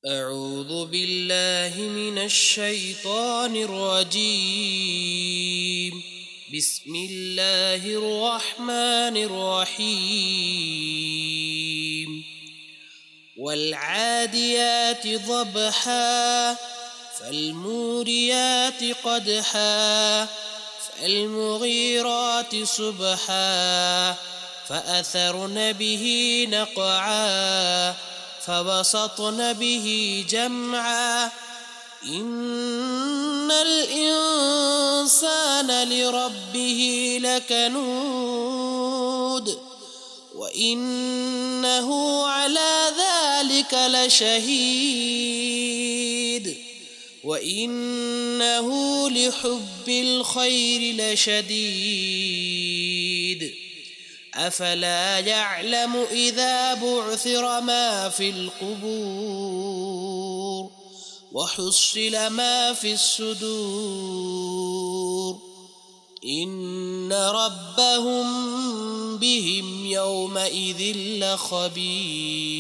أعوذ بالله من الشيطان الرجيم. بسم الله الرحمن الرحيم. والعاديات ضبحا فالموريات قدحا فالمغيرات صبحا فأثرن به نقعا فوسطن به جمعا إن الإنسان لربه لكنود وإنه على ذلك لشهيد وإنه لحب الخير لشديد أفلا يعلم إذا بعثر ما في القبور وحصل ما في الصدور إن ربهم بهم يومئذ لخبير.